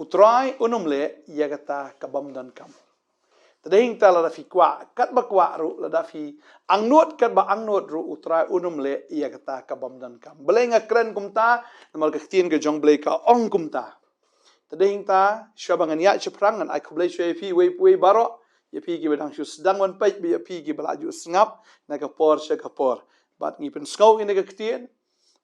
Trai Un le ia kata kabam donkam. Tading ta la fi kwa kat ba kwa ru la fi angnut kat ba angnut ru Trai Un le ia kata kabam donkam. Belenga kren kumta namal ketien ke jong blei ka ong kumta. Tading ta syabangan ya cheprangan ai kublei shwe fi we baro ya pi ki bedang shu sedang wan pej bi ya pi ki belaju sengap na ka por sya ka por. Bat ngi pen skau ini ke ketien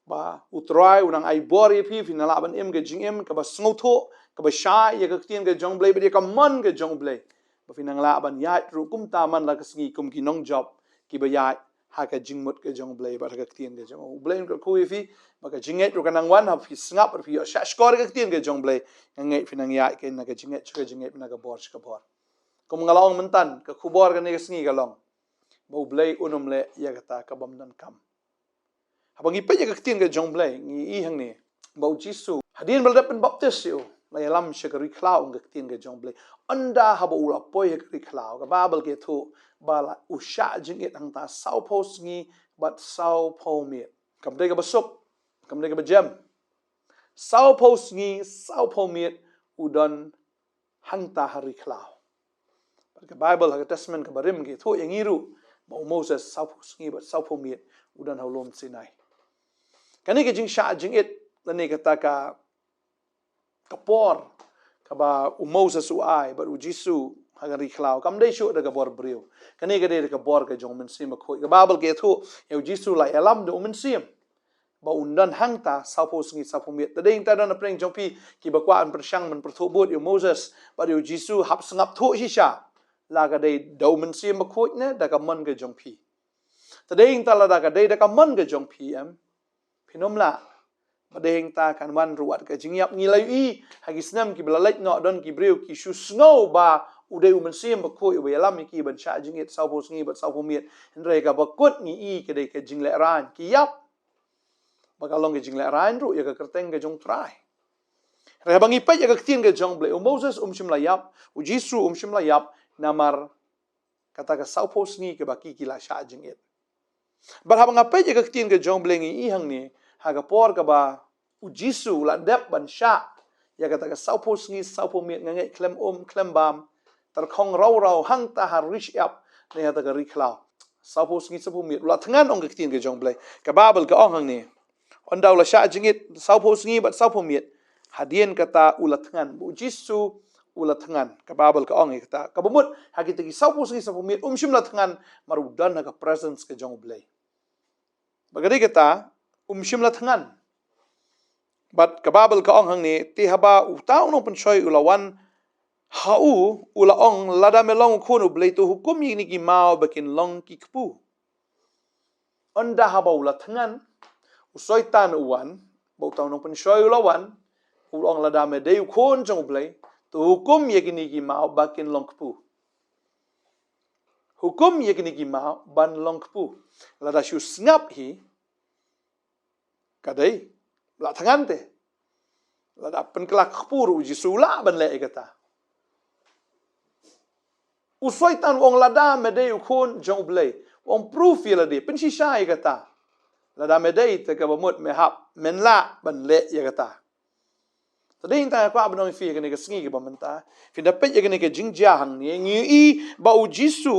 ba Trai unang ai bor ya pi finala ban em ke jing em ka ba sngau tho ka ba sha ya ke ketien ke jong blei be ka man ke jong blei. Ba finang la ban ya ru kum ta man la ka sngi kum ki nong job ki ba ya ha ka jing mut ke jong blei ba ka ketien ke jong blei ka ku fi ba ka jinget ru kanang wan ha fi sengap fi ya sha skor ke ketien ke jong blei ngai finang ya ke na ka jinget na ka bor ka bor. Kum ngalong mentan ke khubor ke ni ke sngi galong. Ba blei unum le ya kata kabam donkam. Habang ipay ya ketien ke jong blei ngi i hang ni ba Jisu hadin bal dapen baptis yo la yalam sya ke riklau ke ketien ke jong blei anda haba ula poy ke riklau ka babel ke thu bala usha jingit hang ta sau pos ngi bat sau po mi kam dei ka basuk kam dei ka bajam sau pos ngi sau po mi udon hang ta hariklau. Ke Bible ha Testament ke barim ke thu yang iru ba Moses sau pos ngi bat sau po mi udon haulom Sinai. Kani ke jing sha jing it lani kata ka kapor ka ba Moses ai ba Jisu hagari khlau kam dei shu da ka bor brio kani ke dei ka bor ka jong men sim khoi ka babel ke thu eu Jisu la elam do men sim ba undan hangta sapo sngi sapo miet ta dei ta dan preng jong pi ki ba kwa an persang men pertho bot eu Moses ba eu Jisu hap sngap thu hi sha la ka dei do men sim khoi ne da ka man ke jong pi ta dei ta la da ka dei da ka man ke jong pi em Pinom la badeng ta kan wan ruat ka jingyap ngilai i hagi snam ki belalait no don ki breu ki shu snow ba ude u mensim ba khoi we lam ki ban sha jingit sau bos ngi ba sau pomiet ndre ka ba kut ngi i ke de ke jingle ran ki yap ba kalong ke jingle ran ru ya ka kerteng ke jong trai re bangi pa ya ka tien ke jong ble u Moses shim la yap u Jisu shim la yap namar kata ka sau pos ngi ke ba ki la sha jingit. But habang apay ya ka tien ke jong bleng i hang ni haga por ka ba u Jisu la dep ban sha ya kata ka sau pos ngi sau po miet ngai klem bam tar khong rau hang ta har rich up ne hata ka riklau sau pos ngi sau po miet la thangan ong ka tien ke jong bleng ka babel ka ong hang ni on daw la sha jingit sau pos ngi bat sau po miet hadien kata ulat thangan u Jisu ulat thangan ka babel ka ong kata ka bumut hagit ki sau pos ngi sau po miet shim la thangan marudan ka presence ke jong bleng. Bagari kita shim la thangan bat kababel ka ong hang ni ti haba utaw no pensoi ulawan hau ula ong lada melong khunu blei tu hukum ni ki mau bakin long ki kpu onda haba ula thangan usoi tan uwan bo taw no pensoi ulawan ulong lada me dei khon jong blei tu hukum ye ki mau bakin long kpu hukum ye ki mau ban long kpu lada shu snap hi kadai la thangan te la da pen kelak khpur uji sula ban le kata usoi tan wong lada me dei khon jong blei wong proof ye la de pen shi sha kata lada me dei te ka bamut me hap men la ban le ye kata tading ta kwa banong fi ke ne ke sngi ke bamanta fi da pe ye ke ne ke jingja hang ni ngi i ba u Jisu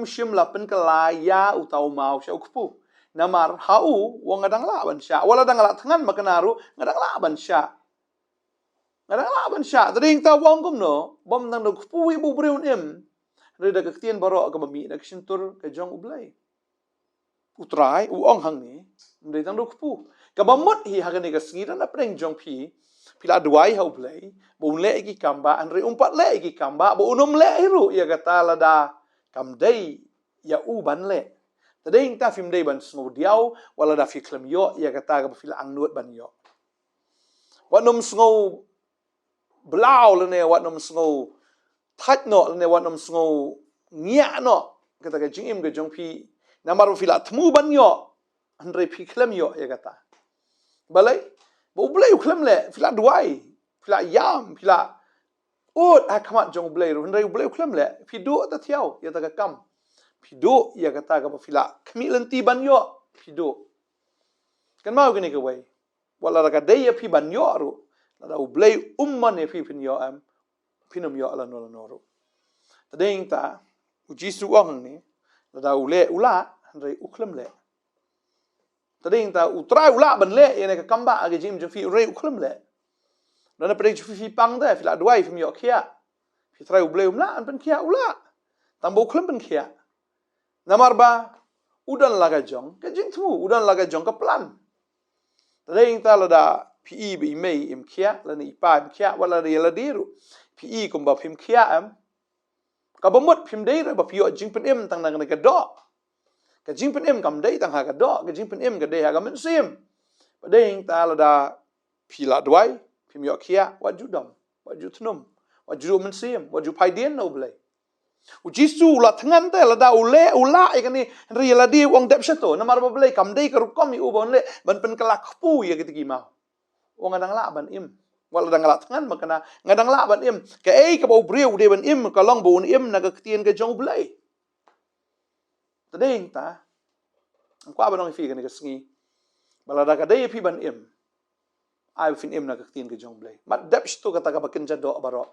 shim la pen kala ya utau mau sha khpu namar hau wong ngadang la ban sha wala dang la thangan makanaru ngadang la ban sha tading ta wong kum no bom nang no khpu i bu breun em re da ka tien baro ka bami da ksintur ka jong ublai utrai u ong hang ni ndai tang do khpu ka bamut hi ha ka ne ka sngi da preng jong pi pila duai hau blai bo le ki kamba andre umpat le ki kamba bo unum le ru ya kata la da kam dei ya u ban le tading ta fim dei ban sngo diau wala da fi klem yo ya kata ka fila angnut ban yo wanum sngo blau le ne wanum sngo that no le ne wanum sngo nya no kata ka jingim ke jong pi namaru fila thmu ban yo andre fi klem yo ya kata balai bo blai klem le fila duai fila yam fila ut akamat jong blai ru andre blai klem le fi do ta thiau ya ta ka kam pido ya kata ka fila kami lenti ban yo pido kan mau gini ke wai wala ka dei ya pi ban yo ru la da ublei umman e phin yo am phinum yo la no ru tadeng ta ujisu ong ni la da ule ula rei ukhlem le tadeng ta utrai ula ban le ene ka kamba age jim ju fi rei ukhlem le dan na prei fi pang da fi la duai fi yo khia fi trai ublei umla an pen khia ula tambo ukhlem pen khia namar ba udan laga jong ka jing thu udan laga jong ka plan tadeng ta la da pi bi mei im khia la ni pa im khia wala ri la diru pi kum ba phim khia am ka bomot phim dei ba pi yo jing pen em tang nang ka do ka jing pen em kam dei tang ha ka do ka jing pen em ka dei ha ka men sim ba dei ta la da pi la dwai phim yo khia wa ju dom wa ju thnum wa ju men sim wa ju pai dien no blai u jisu la thangan te la da ule ula e kani ri la di wong dep shato na mar ba blai kam dei ka ru kom i u bon le ban pen kala khpu ye ki ma wong adang la ban im wala dang la thangan ma kana ngadang la ban im ka ei ka bo breu de ban im ka long bo im na ka tien ka jong blai tadeng ta kwa ba nong fi ka ni ka sngi bala da ka dei phi ban im ai fin im na ka tien ka jong blai mat dep shto ka ta ka ba ken ja do baro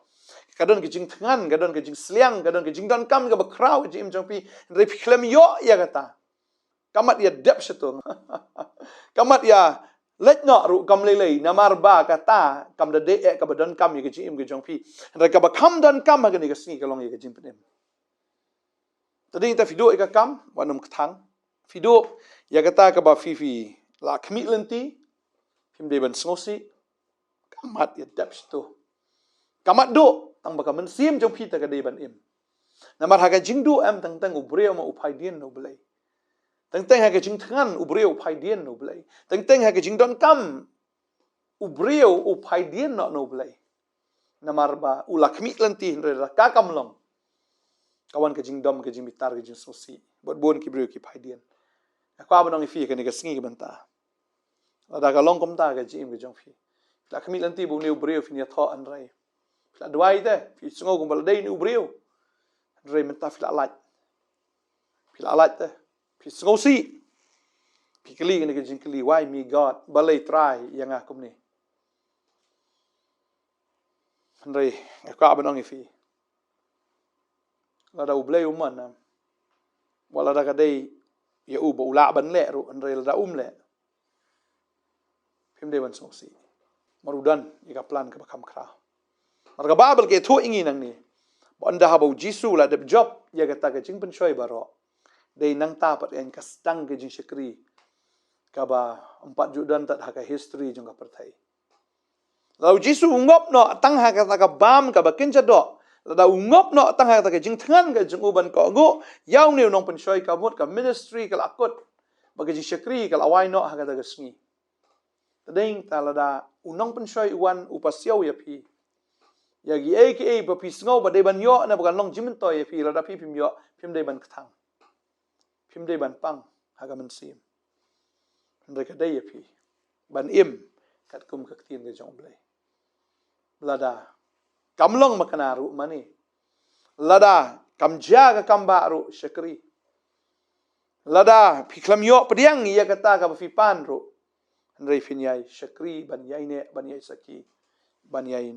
kadon ki jing thangan kadon ki jing sliang kadon ki jing don kam ka ba kraw ji im jong pi re phi klem yo ya kata kamat ya dep shto kamat ya let no ru kam le le namar ba kata kam da de ka ba don kam ye ki im ki jong pi re ka ba kam don kam ka ni ka sngi ka long ye ka jing pen tading ta fido ka kam wanum kthang fido ya kata ka ba fi la khmi lenti phim de ban snosi kamat ya dep shto kamat do tang ba kamen sim jong pi ta ka de ban im namar ha ka jing do am tang tang ubre ma upai dien no blai tang tang ha ka jing thangan ubre upai dien no blai tang tang ha ka jing don kam ubre upai dien no blai namar ba ulakmi lenti re ka kam long kawan ke jing dom ke jing bitar ke jing sosi bot bon ki breu ki pai dien kwa ba nong fi ke ni ka sngi ke banta da ka long kom ta ke jing ke jong fi la khmi lenti bu ne breu fi ni tho an rai la dwai te fi sngo kum bal dei ni breu re men ta fi la lait te fi sngo si fi kli ke ni ke jing kli why me god balai try yang akum ni re kwa ba nong fi la da ublei man wala da ka dei ya u bo la ban le ru an re la da le phim de ban song si marudan ika plan ka bakam kra mar ka babel ke thu ingi nang ni bon da habo jisu la de job ya ka ta ka jing pen choi baro dei nang ta pat en ka stang ke jing shikri ka ba 4 judan tat ha ka history jong ka perthai lau jisu ngop no tang ha ka ta ka bam ka ba kin cha do la da ngop no tang ha ta ka jing thangan ka jing u ban ko go yaw ne nong pen choi ka mot ka ministry ka lakot ba ka jing shikri ka lawai no ha ka ta ka sngi tadeng ta la da unong pen choi wan upasyaw ya phi ya gi aka ba phi sngo ba de ban yo na ba long jimin to ya phi la da phi phim yo phim de ban kthang phim de ban pang ha ga man sim ndai ka dei ya phi ban im kat kum ka tien ge jong blai la da kam long ma kana ru mani la da kam ja ka kam ba ru shakri la da phi klam yo pdiang ya kata ka ba phi pan ru ndai phin yai shakri ban yai ne ban yai saki ban yai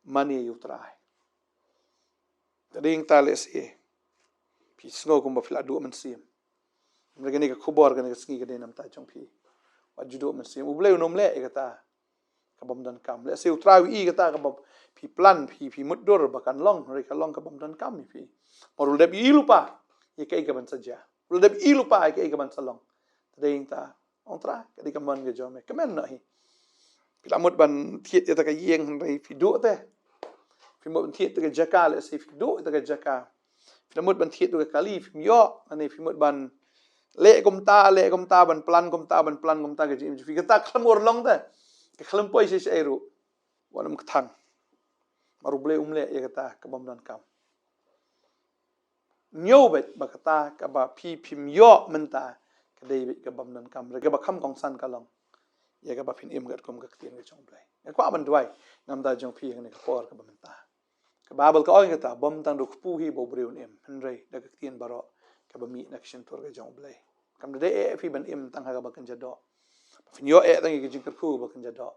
mani utrai tading ta le se phi snow kum ba phla du man sim mereka ni ka khubor ka ni ka sngi ka de nam ta chong phi wa judo man sim ublei nom le e kata ka bom dan kam le se utrai i kata ka ba phi plan phi mudor ba kan long re ka long ka bom dan kam phi morul de i lupa ye kai ka ban saja ul de i lupa ai kai ka ban salong tading ta ontra ka di ka man ge jome ka men nahi pila mut ban thiet ta ka yeng re phi du te phi mut ban thiet ta ka jaka le se phi du ta ka jaka phi mut ban thiet ta ka kali phi yo ani phi mut ban le kom ta ban plan kom ta ke jim fi ta khlam or long ta ke khlam poi se ru wanam thang maru ble umle ye kata ka bom dan kam nyo bet ba kata ka ba phi phim yo menta ka dei bet ka bom dan kam re ka ba kham kong san ka long ye ka ba phin im gat kom ka tien ke chong blai ka kwa ban duai nam da jong phi ne ka por ka ba menta ka babel ka oi kata bom tang du pu hi bo breun em henrei da ka tien baro ka ba mi nak shin tor ka jong blai kam de phi ban im tang ha ka ba kan ja do phin yo tang ki jing ka khu ba kan ja do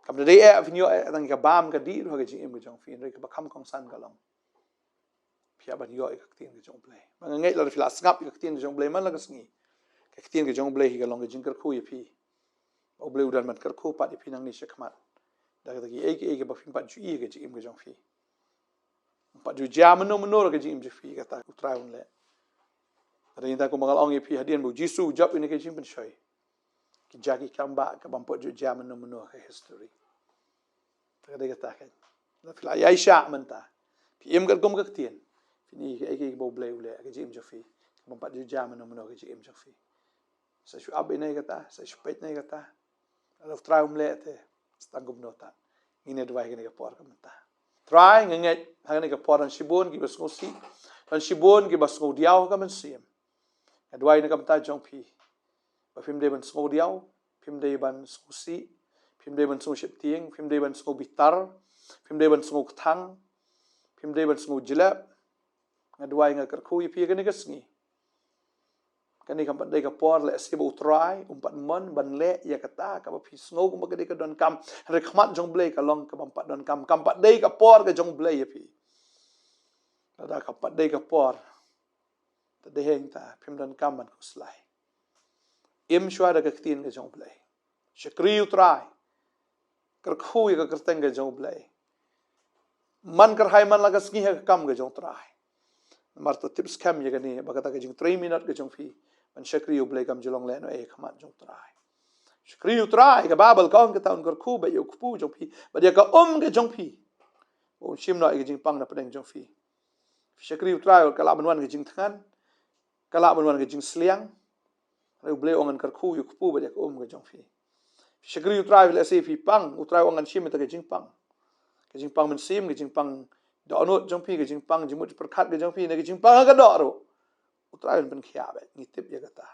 cầm để đấy vinyo tăng cái bam cái đi rồi cái gì em cái trong phim rồi cái bạc không san cái lòng phía bên yo cái tiền cái trong play mà ngay là phía ngap cái tiền cái trong play mà là cái gì cái tiền cái trong play cái lòng cái chính cái khu phi ông play udah mình cái khu pat phi năng ni shakmat dari cái bạc phim pat ju cái gì em cái trong phi pat ju jam meno cái gì em ju phi cái ta Trai Un le dari ta ko mangal ong phi hadian bu jisu job ini cái gì bên soi cái jagi kamba cái bam pat ju jam meno cái history cái kata kan la fil aisha menta phi em cái kom cái tiền ni cái bo bleu le cái jim jofi bam pat ju jam no cái jim jofi sa shu ab này kata sa shu pet này kata la Trai Un le te stangum nota ngine dwai cái por ka menta try nge hang cái por an shibon ki bas ngosi an shibon ki bas ngodiao ka men sim dwai ne kam ta jong phi ba phim de ban ngodiao phim de ban ngosi phim de ban sung ship tieng phim de ban sung bitar phim de ban sung thang phim de ban sung jilap ngadwai nga kerkhui phi cái này cái sngi cái này kam pat dei ka por le se bo try pat mon ban le ya kata ka ba phi sngo kum ka dei ka don kam re khmat jong blei ka long ka bam pat don kam pat dei ka por ka jong blei ya phi da ka pat dei ka por ta de heng ta phim don kam ban ko slai im shwa da ka tin ka jong blei shakri try kerkhui ka kerteng ka jong blei man kar hai man la ka sngi ha kam ka jong try mar to tips kam ye gani bagata ke jing 3 minute ke jong phi man shakri u blai kam jolong le no e khamat jong trai shakri u trai ka babal kaun ka taun kor khu ba yu khu jong phi ba dia ka ke jong phi o shim no e jing pang na padeng jong phi shakri u trai ka la ban wan ke jing than ka la ban wan ke jing sliang re blai ongan kor khu yu khu ba dia ka ke jong phi shakri u trai le se phi pang u trai ongan shim ta ke jing pang men sim ke jing pang do anot jong phi ke jing pang jimut perkhat ke jong phi ne ke jing pang ka do ro Trai Un pen khia be ngitip ya kata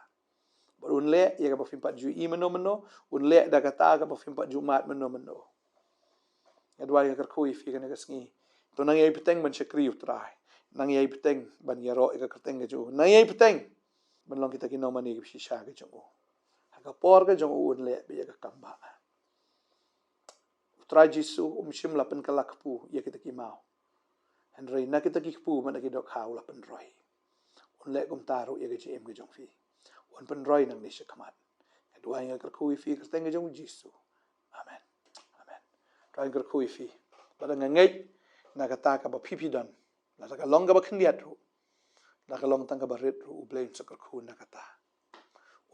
barun le ya ka phim pat ju I meno un le da kata ka phim pat ju mat meno ya dua ya kerkhui fi kan ka sngi to nang yai peteng ban shakri u trai nang yai peteng ban ya ro ka kerteng ke ju nang yai peteng ban long kita ki no mani ki shisha ke jong ka por ke jong un le be ya ka kamba trai jisu shim la pen kalak pu ya kita ki mau and rei na kita ki pu man ki dok haw la pen roi un le kum taru ye ge em ge jong fi un pen roi nang ni shakamat dua yang kerkhui fi ka teng ge jong jisu amen trai kerkhui fi ba ngai na ka ta ka ba phi don la ka long ka ba khniat ru la ka long tang ka ba ret ru blame sa kerkhu na ka ta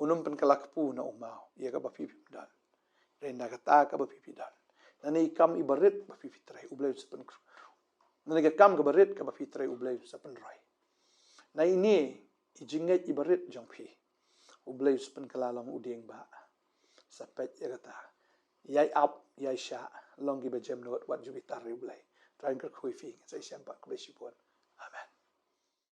unum pen kalak pu na umau ye ka ba phi don re na ka ta ka ba phi don na nei kam ibaret ba phi trai blame sa pen na ka kam ka ba ret ka ba phi trai blame sa pen roi na ini ijinget ibarit jong phi ublay supen kalalong uding ba sapet ya kata yai up yai sha long gi bejem not wat jubitar ublay try ker khui fi sai siam pa ko besipon